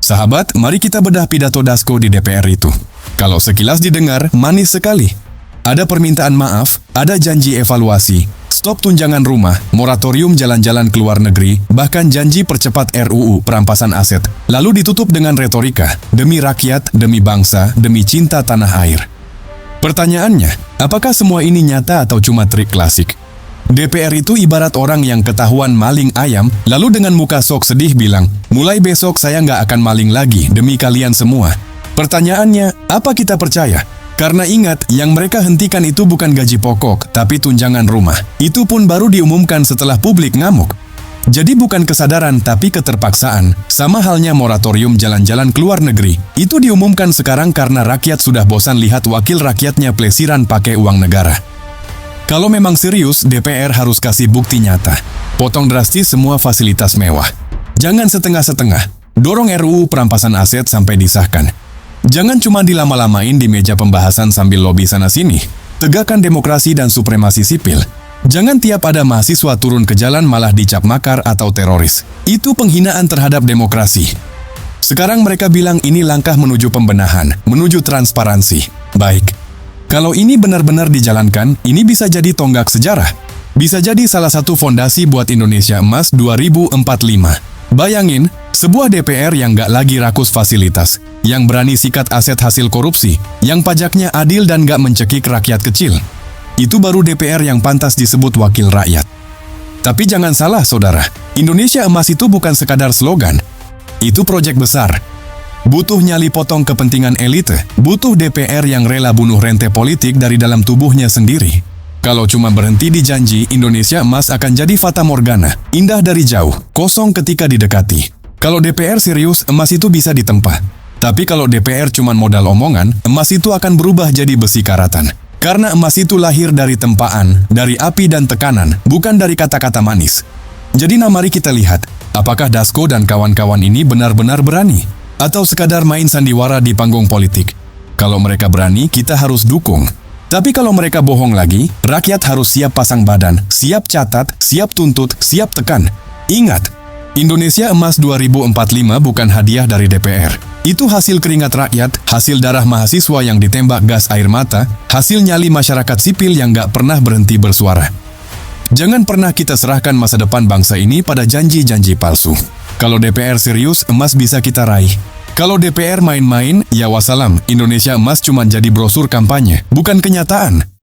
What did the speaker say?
Sahabat, mari kita bedah pidato Dasko di DPR itu. Kalau sekilas didengar, manis sekali. Ada permintaan maaf, ada janji evaluasi, stop tunjangan rumah, moratorium jalan-jalan ke luar negeri, bahkan janji percepat RUU perampasan aset. Lalu ditutup dengan retorika, demi rakyat, demi bangsa, demi cinta tanah air. Pertanyaannya, apakah semua ini nyata atau cuma trik klasik? DPR itu ibarat orang yang ketahuan maling ayam, lalu dengan muka sok sedih bilang, mulai besok saya nggak akan maling lagi demi kalian semua. Pertanyaannya, apa kita percaya? Karena ingat, yang mereka hentikan itu bukan gaji pokok, tapi tunjangan rumah. Itu pun baru diumumkan setelah publik ngamuk. Jadi bukan kesadaran, tapi keterpaksaan. Sama halnya moratorium jalan-jalan ke luar negeri. Itu diumumkan sekarang karena rakyat sudah bosan lihat wakil rakyatnya plesiran pakai uang negara. Kalau memang serius, DPR harus kasih bukti nyata. Potong drastis semua fasilitas mewah. Jangan setengah-setengah. Dorong RUU perampasan aset sampai disahkan. Jangan cuma dilama-lamain di meja pembahasan sambil lobi sana-sini. Tegakkan demokrasi dan supremasi sipil. Jangan tiap ada mahasiswa turun ke jalan malah dicap makar atau teroris. Itu penghinaan terhadap demokrasi. Sekarang mereka bilang ini langkah menuju pembenahan, menuju transparansi. Baik. Kalau ini benar-benar dijalankan, ini bisa jadi tonggak sejarah. Bisa jadi salah satu fondasi buat Indonesia Emas 2045. Bayangin, sebuah DPR yang nggak lagi rakus fasilitas, yang berani sikat aset hasil korupsi, yang pajaknya adil dan nggak mencekik rakyat kecil. Itu baru DPR yang pantas disebut wakil rakyat. Tapi jangan salah, saudara. Indonesia Emas itu bukan sekadar slogan. Itu proyek besar. Butuh nyali potong kepentingan elite, butuh DPR yang rela bunuh rente politik dari dalam tubuhnya sendiri. Kalau cuma berhenti di janji, Indonesia Emas akan jadi fata morgana, indah dari jauh, kosong ketika didekati. Kalau DPR serius, emas itu bisa ditempa. Tapi kalau DPR cuma modal omongan, emas itu akan berubah jadi besi karatan. Karena emas itu lahir dari tempaan, dari api dan tekanan, bukan dari kata-kata manis. Jadi mari kita lihat, apakah Dasko dan kawan-kawan ini benar-benar berani? Atau sekadar main sandiwara di panggung politik. Kalau mereka berani, kita harus dukung. Tapi kalau mereka bohong lagi, rakyat harus siap pasang badan, siap catat, siap tuntut, siap tekan. Ingat, Indonesia Emas 2045 bukan hadiah dari DPR. Itu hasil keringat rakyat, hasil darah mahasiswa yang ditembak gas air mata, hasil nyali masyarakat sipil yang gak pernah berhenti bersuara. Jangan pernah kita serahkan masa depan bangsa ini pada janji-janji palsu. Kalau DPR serius, emas bisa kita raih. Kalau DPR main-main, ya wassalam, Indonesia Emas cuma jadi brosur kampanye, bukan kenyataan.